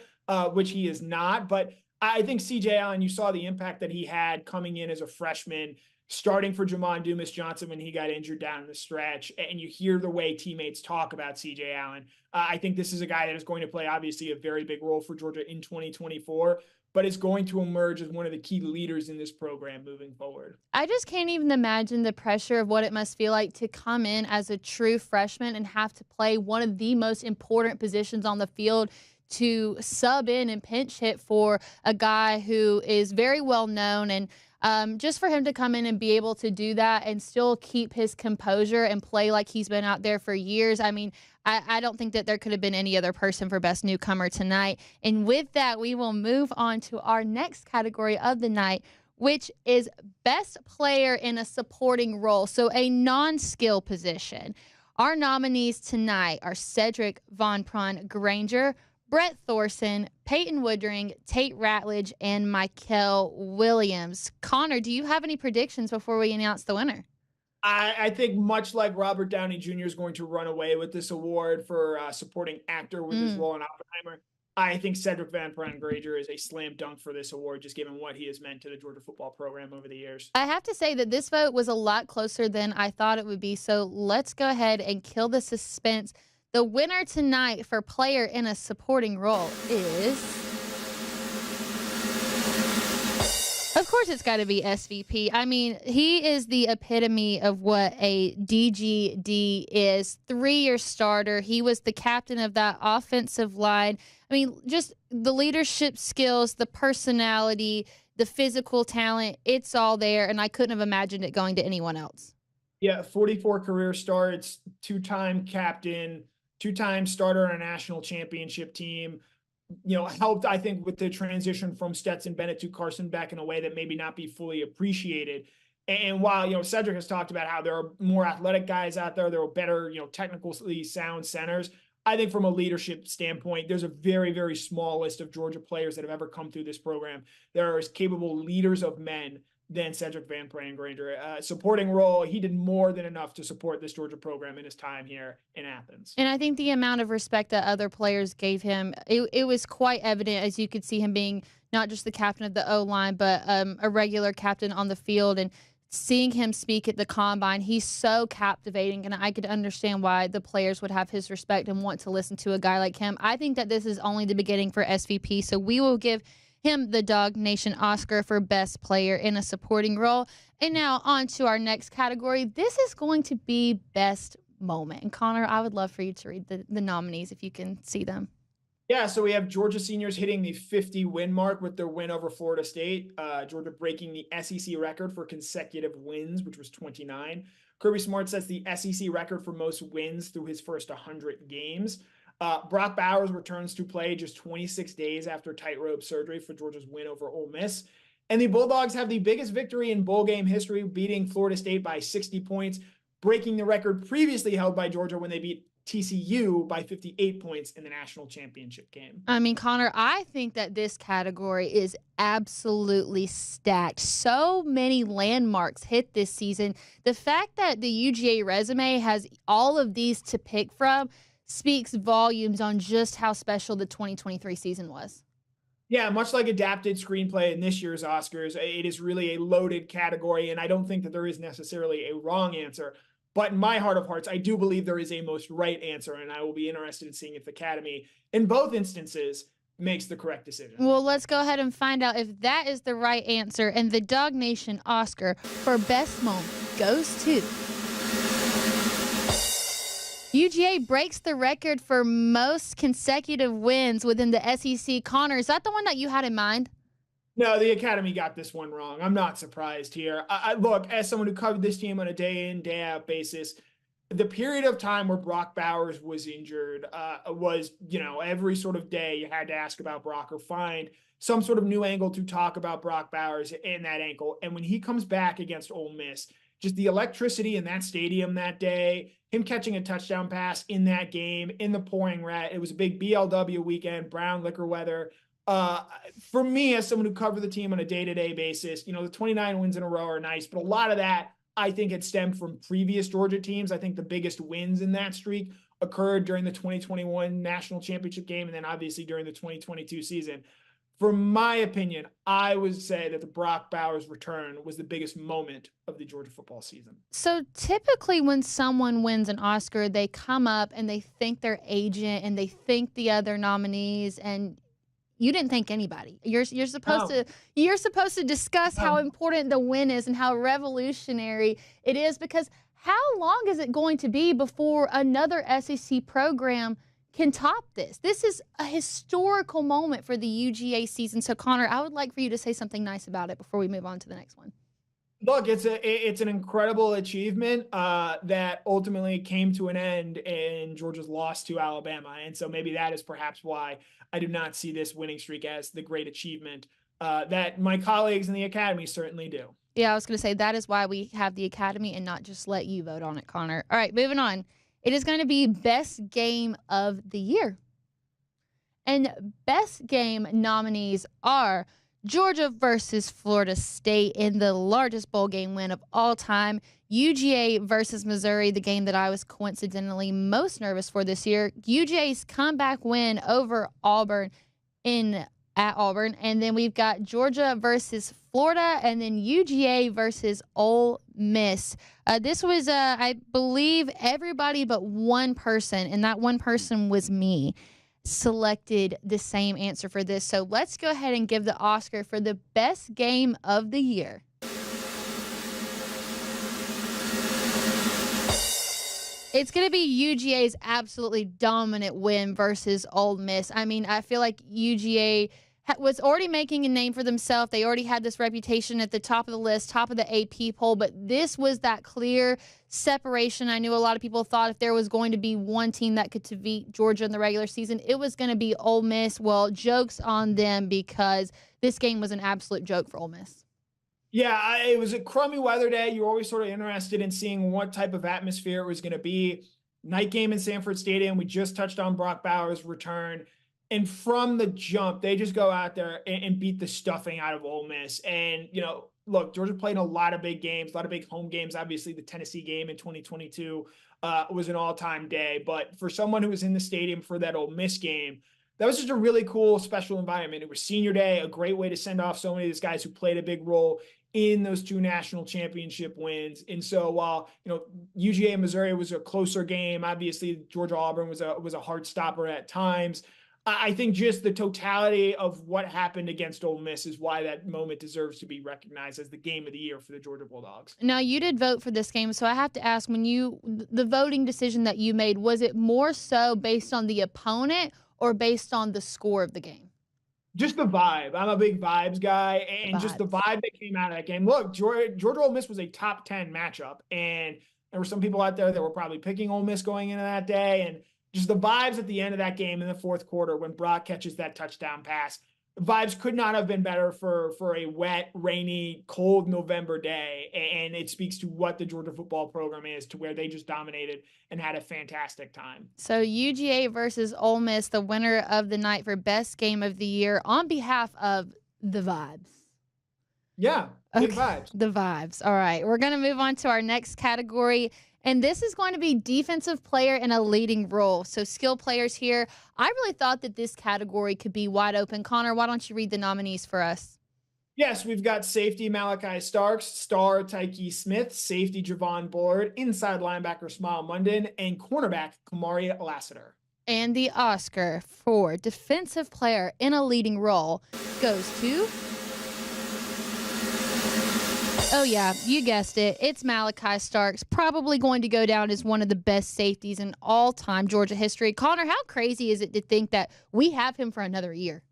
which he is not. But I think CJ Allen, you saw the impact that he had coming in as a freshman, starting for Jamon Dumas-Johnson when he got injured down the stretch. And you hear the way teammates talk about CJ Allen. I think this is a guy that is going to play, obviously, a very big role for Georgia in 2024, but is going to emerge as one of the key leaders in this program moving forward. I just can't even imagine the pressure of what it must feel like to come in as a true freshman and have to play one of the most important positions on the field, to sub in and pinch hit for a guy who is very well known. And just for him to come in and be able to do that and still keep his composure and play like he's been out there for years. I mean, I don't think that there could have been any other person for best newcomer tonight. And with that, we will move on to our next category of the night, which is best player in a supporting role, so a non-skill position. Our nominees tonight are Cedric Von Pron Granger, Brett Thorson, Peyton Woodring, Tate Ratledge, and Mikel Williams. Connor, do you have any predictions before we announce the winner? I think much like Robert Downey Jr. is going to run away with this award for supporting actor with his role in Oppenheimer, I think Cedric Van Pran Granger is a slam dunk for this award, just given what he has meant to the Georgia football program over the years. I have to say that this vote was a lot closer than I thought it would be, so let's go ahead and kill the suspense. The winner tonight for player in a supporting role is... Of course it's got to be SVP. I mean, he is the epitome of what a DGD is. 3-year starter. He was the captain of that offensive line. I mean, just the leadership skills, the personality, the physical talent, it's all there, and I couldn't have imagined it going to anyone else. Yeah, 44 career starts, 2-time captain, 2-time starter on a national championship team. Helped, I think, with the transition from Stetson Bennett to Carson Beck in a way that maybe not be fully appreciated. And while, Cedric has talked about how there are more athletic guys out there are better, technically sound centers, I think from a leadership standpoint, there's a very, very small list of Georgia players that have ever come through this program that are as capable leaders of men than Cedric Van Pran Granger. Supporting role, he did more than enough to support this Georgia program in his time here in Athens. And I think the amount of respect that other players gave him, it was quite evident, as you could see him being not just the captain of the O-line, but a regular captain on the field. And seeing him speak at the Combine, he's so captivating, and I could understand why the players would have his respect and want to listen to a guy like him. I think that this is only the beginning for SVP, so we will give him the DawgNation Oscar for Best Player in a Supporting Role. And now on to our next category. This is going to be Best Moment. And Connor, I would love for you to read the nominees if you can see them. Yeah, so we have Georgia seniors hitting the 50-win mark with their win over Florida State. Georgia breaking the SEC record for consecutive wins, which was 29. Kirby Smart sets the SEC record for most wins through his first 100 games. Brock Bowers returns to play just 26 days after tightrope surgery for Georgia's win over Ole Miss. And the Bulldogs have the biggest victory in bowl game history, beating Florida State by 60 points, breaking the record previously held by Georgia when they beat TCU by 58 points in the national championship game. I mean, Connor, I think that this category is absolutely stacked. So many landmarks hit this season. The fact that the UGA resume has all of these to pick from speaks volumes on just how special the 2023 season was. Yeah, much like adapted screenplay in this year's Oscars, it is really a loaded category, and I don't think that there is necessarily a wrong answer. But in my heart of hearts, I do believe there is a most right answer, and I will be interested in seeing if the Academy, in both instances, makes the correct decision. Well, let's go ahead and find out if that is the right answer. And the DawgNation Oscar for Best Moment goes to... UGA breaks the record for most consecutive wins within the SEC. Connor, is that the one that you had in mind? No, the Academy got this one wrong. I'm not surprised here. Look, as someone who covered this team on a day-in, day-out basis, the period of time where Brock Bowers was injured was, every sort of day you had to ask about Brock or find some sort of new angle to talk about Brock Bowers in that ankle. And when he comes back against Ole Miss, just the electricity in that stadium that day, him catching a touchdown pass in that game, in the pouring rain. It was a big BLW weekend, brown liquor weather. For me, as someone who covered the team on a day-to-day basis, the 29 wins in a row are nice, but a lot of that, I think, it stemmed from previous Georgia teams. I think the biggest wins in that streak occurred during the 2021 national championship game, and then obviously during the 2022 season. from my opinion, I would say that the Brock Bowers return was the biggest moment of the Georgia football season. So typically when someone wins an Oscar, they come up and they thank their agent and they thank the other nominees, and you didn't thank anybody. You're supposed to discuss how important the win is and how revolutionary it is, because how long is it going to be before another SEC program can top this? This is a historical moment for the UGA season. So, Connor, I would like for you to say something nice about it before we move on to the next one. Look, it's an incredible achievement that ultimately came to an end in Georgia's loss to Alabama. And so maybe that is perhaps why I do not see this winning streak as the great achievement that my colleagues in the academy certainly do. Yeah, I was going to say that is why we have the academy and not just let you vote on it, Connor. All right, moving on. It is going to be best game of the year. And best game nominees are Georgia versus Florida State in the largest bowl game win of all time, UGA versus Missouri, the game that I was coincidentally most nervous for this year, UGA's comeback win over Auburn at Auburn, and then we've got Georgia versus Florida, and then UGA versus Ole Miss. This was, I believe, everybody but one person, and that one person was me, selected the same answer for this. So let's go ahead and give the Oscar for the best game of the year. It's going to be UGA's absolutely dominant win versus Ole Miss. I mean, I feel like UGA was already making a name for themselves. They already had this reputation at the top of the list, top of the AP poll, but this was that clear separation. I knew a lot of people thought if there was going to be one team that could defeat Georgia in the regular season, it was going to be Ole Miss. Well, joke's on them, because this game was an absolute joke for Ole Miss. Yeah, it was a crummy weather day. You're always sort of interested in seeing what type of atmosphere it was going to be. Night game in Sanford Stadium. We just touched on Brock Bowers' return. And from the jump, they just go out there and beat the stuffing out of Ole Miss. And, you know, look, Georgia played a lot of big games, a lot of big home games. Obviously, the Tennessee game in 2022 was an all-time day. But for someone who was in the stadium for that Ole Miss game, that was just a really cool, special environment. It was senior day, a great way to send off so many of these guys who played a big role in those two national championship wins. And so while, you know, UGA and Missouri was a closer game, obviously Georgia Auburn was a hard stopper at times. I think just the totality of what happened against Ole Miss is why that moment deserves to be recognized as the game of the year for the Georgia Bulldogs. Now, you did vote for this game, so I have to ask, the voting decision that you made, was it more so based on the opponent or based on the score of the game? Just the vibe. I'm a big vibes guy, and just the vibe that came out of that game. Look, Georgia Ole Miss was a top 10 matchup, and there were some people out there that were probably picking Ole Miss going into that day, and just the vibes at the end of that game in the fourth quarter when Brock catches that touchdown pass. The vibes could not have been better for a wet, rainy, cold November day. And it speaks to what the Georgia football program is, to where they just dominated and had a fantastic time. So UGA versus Ole Miss, the winner of the night for best game of the year on behalf of the vibes. Yeah, big vibes. The vibes. All right. We're going to move on to our next category. And this is going to be defensive player in a leading role. So skill players here. I really thought that this category could be wide open. Connor, why don't you read the nominees for us? Yes, we've got safety Malachi Starks, star Tyke Smith, safety Javon Bullard, inside linebacker Smile Munden, and cornerback Kamari Lassiter. And the Oscar for defensive player in a leading role goes to... Oh, yeah, you guessed it. It's Malachi Starks, probably going to go down as one of the best safeties in all-time Georgia history. Connor, how crazy is it to think that we have him for another year?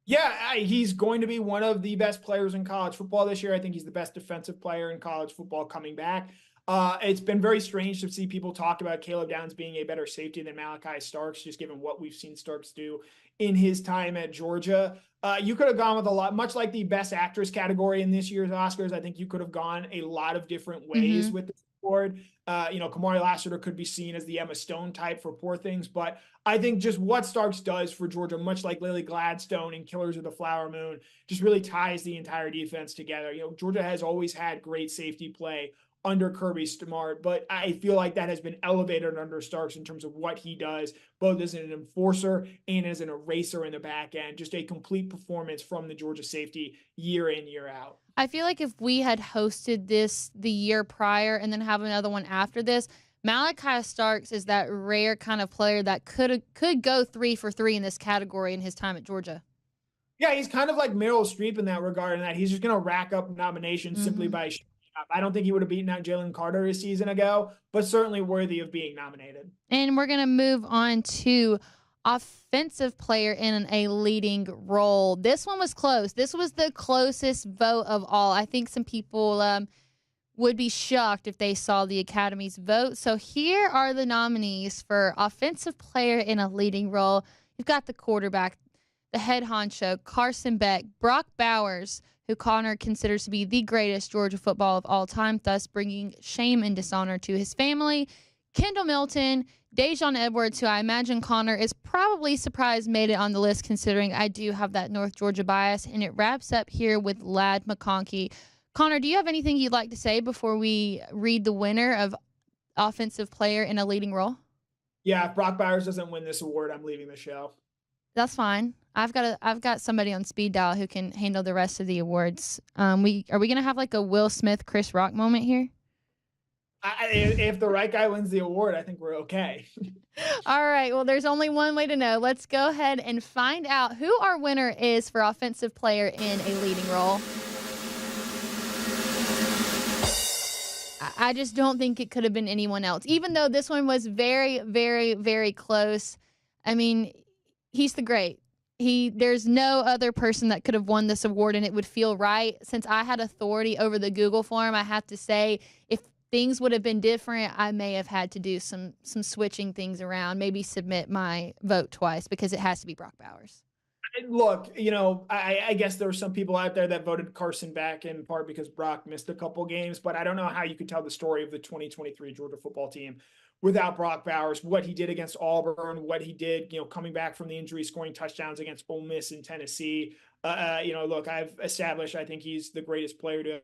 Yeah, he's going to be one of the best players in college football this year. I think he's the best defensive player in college football coming back. It's been very strange to see people talk about Caleb Downs being a better safety than Malachi Starks, just given what we've seen Starks do in his time at Georgia. You could have gone with a lot, much like the best actress category in this year's Oscars. I think you could have gone a lot of different ways with this award. Kamari Lassiter could be seen as the Emma Stone type for Poor Things, but I think just what Starks does for Georgia, much like Lily Gladstone in Killers of the Flower Moon, just really ties the entire defense together. Georgia has always had great safety play under Kirby Smart, but I feel like that has been elevated under Starks in terms of what he does, both as an enforcer and as an eraser in the back end. Just a complete performance from the Georgia safety year in, year out. I feel like if we had hosted this the year prior and then have another one after this, Malachi Starks is that rare kind of player that could go 3 for 3 in this category in his time at Georgia. Yeah, he's kind of like Meryl Streep in that regard, in that he's just going to rack up nominations simply by showing up. I don't think he would have beaten out Jalen Carter a season ago, but certainly worthy of being nominated. And we're going to move on to offensive player in a leading role. This one was close. This was the closest vote of all. I think some people would be shocked if they saw the Academy's vote. So here are the nominees for offensive player in a leading role. You've got the quarterback, the head honcho, Carson Beck, Brock Bowers, who Connor considers to be the greatest Georgia football of all time, thus bringing shame and dishonor to his family, Kendall Milton, Dejon Edwards, who I imagine Connor is probably surprised made it on the list, considering I do have that North Georgia bias, and it wraps up here with Ladd McConkey. Connor, do you have anything you'd like to say before we read the winner of offensive player in a leading role? Yeah, if Brock Bowers doesn't win this award, I'm leaving the show. That's fine. I've got somebody on speed dial who can handle the rest of the awards. Are we gonna have like a Will Smith, Chris Rock moment here? If the right guy wins the award, I think we're okay. All right. Well, there's only one way to know. Let's go ahead and find out who our winner is for offensive player in a leading role. I just don't think it could have been anyone else, even though this one was very, very, very close. I mean, he's the great. There's no other person that could have won this award, and it would feel right. Since I had authority over the Google form, I have to say, if things would have been different, I may have had to do some switching things around, maybe submit my vote twice, because it has to be Brock Bowers. Look, I guess there were some people out there that voted Carson Beck in part because Brock missed a couple games, but I don't know how you could tell the story of the 2023 Georgia football team without Brock Bowers, what he did against Auburn, what he did, coming back from the injury, scoring touchdowns against Ole Miss and Tennessee. Look, I've established, I think he's the greatest player to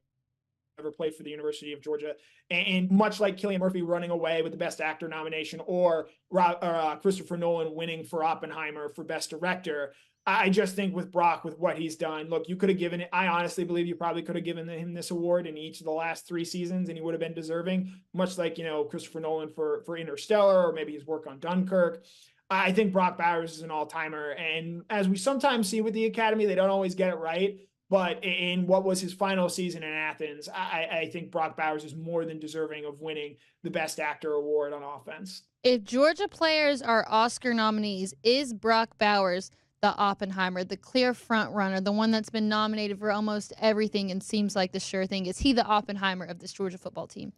ever play for the University of Georgia. And much like Cillian Murphy running away with the Best Actor nomination or Christopher Nolan winning for Oppenheimer for Best Director, I just think with Brock, with what he's done, look, you could have given it. I honestly believe you probably could have given him this award in each of the last 3 seasons, and he would have been deserving, much like, Christopher Nolan for Interstellar, or maybe his work on Dunkirk. I think Brock Bowers is an all-timer. And as we sometimes see with the Academy, they don't always get it right. But in what was his final season in Athens, I think Brock Bowers is more than deserving of winning the Best Actor award on offense. If Georgia players are Oscar nominees, is Brock Bowers the Oppenheimer, the clear front runner, the one that's been nominated for almost everything and seems like the sure thing? Is he the Oppenheimer of this Georgia football team?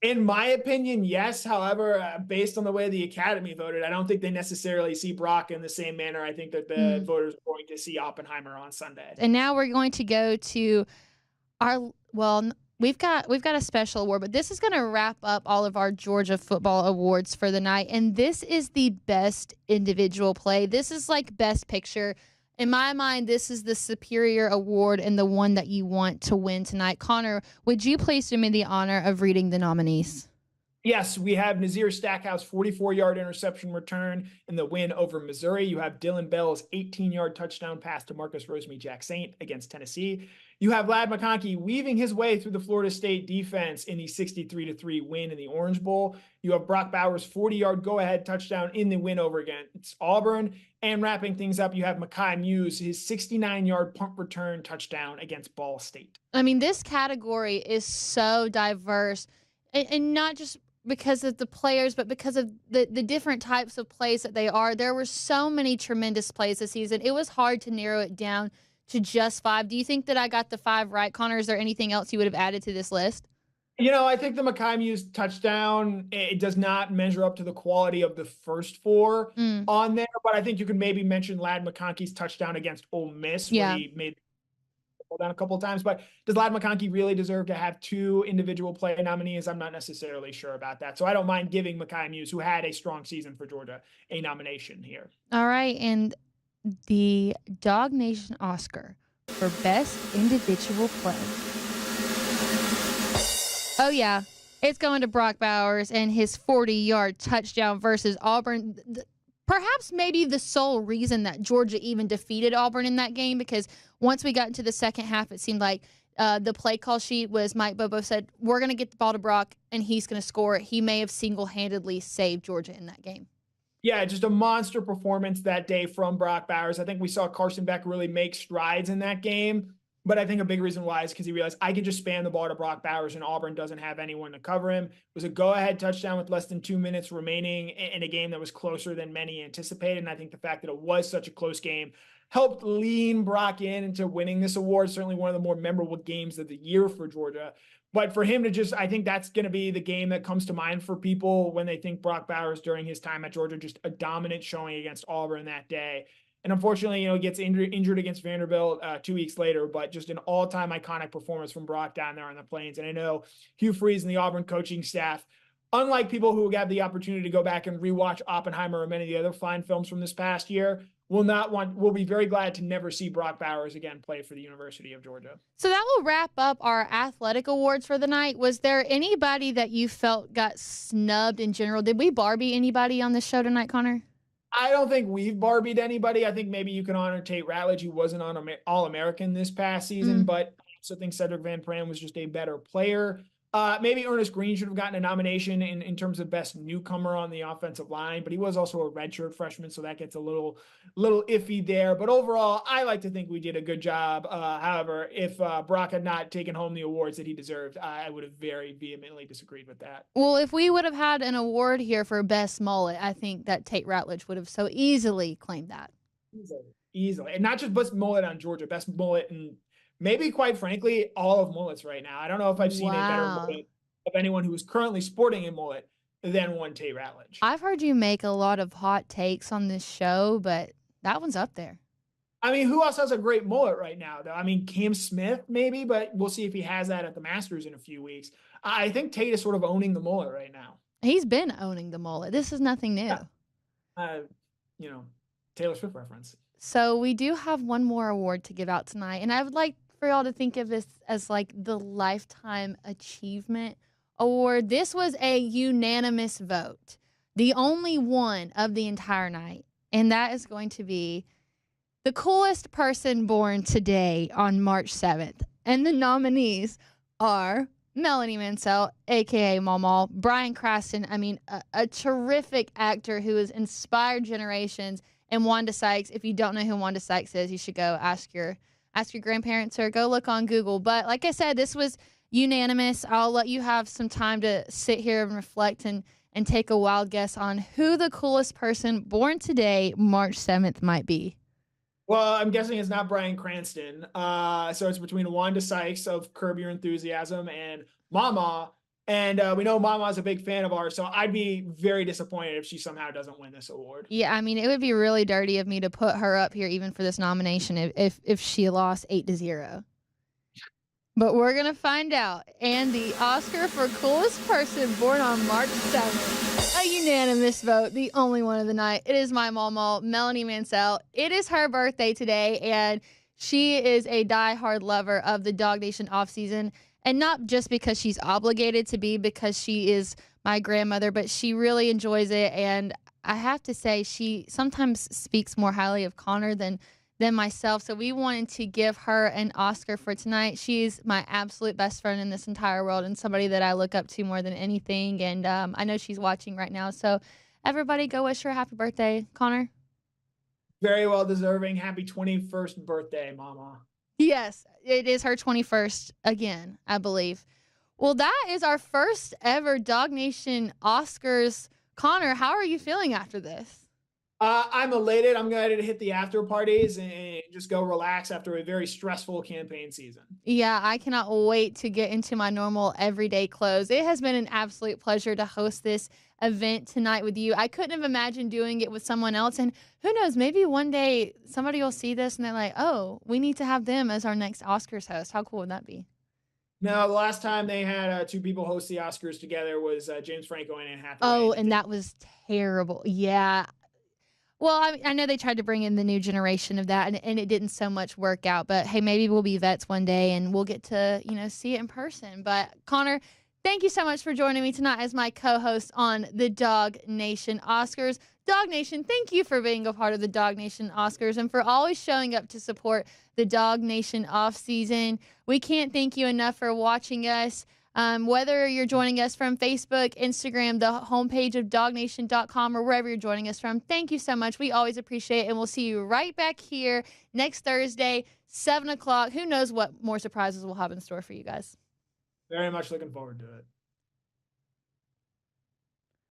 In my opinion, yes. However, based on the way the Academy voted, I don't think they necessarily see Brock in the same manner. I think that the voters are going to see Oppenheimer on Sunday. And now we're going to go to we've got a special award, but this is going to wrap up all of our Georgia football awards for the night. And this is the best individual play. This is like best picture. In my mind, this is the superior award and the one that you want to win tonight. Connor, would you please do me the honor of reading the nominees? Yes, we have Nazir Stackhouse 44-yard interception return in the win over Missouri. You have Dylan Bell's 18-yard touchdown pass to Marcus Rosemy-Jack Saint against Tennessee. You have Ladd McConkey weaving his way through the Florida State defense in the 63-3 win in the Orange Bowl. You have Brock Bowers' 40-yard go-ahead touchdown in the win over against Auburn. And wrapping things up, you have Mekhi Muse, his 69-yard punt return touchdown against Ball State. I mean, this category is so diverse, and not just because of the players, but because of the different types of plays that they are. There were so many tremendous plays this season. It was hard to narrow it down to just 5. Do you think that I got the 5 right, Connor? Is there anything else you would have added to this list? I think the Mekhi Muse touchdown, it does not measure up to the quality of the first 4 on there, but I think you could maybe mention Ladd McConkey's touchdown against Ole Miss, where he made down a couple of times. But does Ladd McConkey really deserve to have 2 individual play nominees? I'm not necessarily sure about that. So I don't mind giving Mekhi Muse, who had a strong season for Georgia, a nomination here. All right, and the DawgNation Oscar for Best Individual Play. Oh, yeah. It's going to Brock Bowers and his 40-yard touchdown versus Auburn. Perhaps maybe the sole reason that Georgia even defeated Auburn in that game, because once we got into the second half, it seemed like the play call sheet was Mike Bobo said, we're going to get the ball to Brock, and he's going to score it. He may have single-handedly saved Georgia in that game. Yeah, just a monster performance that day from Brock Bowers. I think we saw Carson Beck really make strides in that game. But I think a big reason why is because he realized I can just spam the ball to Brock Bowers and Auburn doesn't have anyone to cover him. It was a go-ahead touchdown with less than 2 minutes remaining in a game that was closer than many anticipated. And I think the fact that it was such a close game helped lean Brock into winning this award. Certainly one of the more memorable games of the year for Georgia. But for him to just, I think that's going to be the game that comes to mind for people when they think Brock Bowers during his time at Georgia, just a dominant showing against Auburn that day. And unfortunately, gets injured against Vanderbilt 2 weeks later, but just an all-time iconic performance from Brock down there on the Plains. And I know Hugh Freeze and the Auburn coaching staff, unlike people who have the opportunity to go back and rewatch Oppenheimer or many of the other fine films from this past year, will be very glad to never see Brock Bowers again play for the University of Georgia. So that will wrap up our athletic awards for the night. Was there anybody that you felt got snubbed in general? Did we Barbie anybody on this show tonight, Connor? I don't think we've Barbied anybody. I think maybe you can honor Tate Ratledge, who wasn't on All-American this past season, but I also think Cedric Van Pran was just a better player. Maybe Ernest Green should have gotten a nomination in terms of best newcomer on the offensive line, but he was also a redshirt freshman, so that gets a little iffy there. But overall, I like to think we did a good job. However, if Brock had not taken home the awards that he deserved, I would have very vehemently disagreed with that. Well, if we would have had an award here for best mullet, I think that Tate Ratledge would have so easily claimed that. Easily. And not just best mullet on Georgia, best mullet and maybe, quite frankly, all of mullets right now. I don't know if I've seen a better mullet of anyone who is currently sporting a mullet than one Tate Ratledge. I've heard you make a lot of hot takes on this show, but that one's up there. I mean, who else has a great mullet right now, though? I mean, Cam Smith, maybe, but we'll see if he has that at the Masters in a few weeks. I think Tate is sort of owning the mullet right now. He's been owning the mullet. This is nothing new. Yeah. Taylor Swift reference. So we do have one more award to give out tonight, and I would like for y'all to think of this as like the Lifetime Achievement Award. This was a unanimous vote, the only one of the entire night, and that is going to be the coolest person born today on March 7th. And the nominees are Melanie Mansell, a.k.a. Mama, Bryan Cranston, a terrific actor who has inspired generations, and Wanda Sykes. If you don't know who Wanda Sykes is, you should go ask your grandparents or go look on Google. But like I said, this was unanimous. I'll let you have some time to sit here and reflect and take a wild guess on who the coolest person born today, March 7th, might be. Well, I'm guessing it's not Bryan Cranston. So it's between Wanda Sykes of Curb Your Enthusiasm and Mama. And we know Mama's a big fan of ours, so I'd be very disappointed if she somehow doesn't win this award. Yeah, it would be really dirty of me to put her up here even for this nomination if she lost 8-0. But we're going to find out. And the Oscar for coolest person born on March 7th, a unanimous vote, the only one of the night. It is my mama, Melanie Mansell. It is her birthday today, and she is a diehard lover of the DawgNation Offseason. And not just because she's obligated to be, because she is my grandmother, but she really enjoys it. And I have to say, she sometimes speaks more highly of Connor than myself. So we wanted to give her an Oscar for tonight. She's my absolute best friend in this entire world and somebody that I look up to more than anything. And I know she's watching right now. So everybody go wish her a happy birthday, Connor. Very well deserving. Happy 21st birthday, Mama. Yes, it is her 21st again, I believe. Well, that is our first ever DawgNation Oscars. Connor, how are you feeling after this? I'm elated. I'm ready to hit the after parties and just go relax after a very stressful campaign season. Yeah, I cannot wait to get into my normal everyday clothes. It has been an absolute pleasure to host this event tonight with you. I couldn't have imagined doing it with someone else. And who knows, maybe one day somebody will see this and they're like, oh, we need to have them as our next Oscars host. How cool would that be? No, the last time they had two people host the Oscars together was James Franco and Anne Hathaway. Oh, and that was terrible. Yeah. Well, I know they tried to bring in the new generation of that, and it didn't so much work out. But, hey, maybe we'll be vets one day, and we'll get to, see it in person. But, Connor, Thank you so much for joining me tonight as my co-host on the DawgNation Oscars. DawgNation, thank you for being a part of the DawgNation Oscars and for always showing up to support the DawgNation Offseason. We can't thank you enough for watching us. Whether you're joining us from Facebook, Instagram, the homepage of DawgNation.com, or wherever you're joining us from, thank you so much. We always appreciate it, and we'll see you right back here next Thursday, 7 o'clock. Who knows what more surprises we'll have in store for you guys. Very much looking forward to it.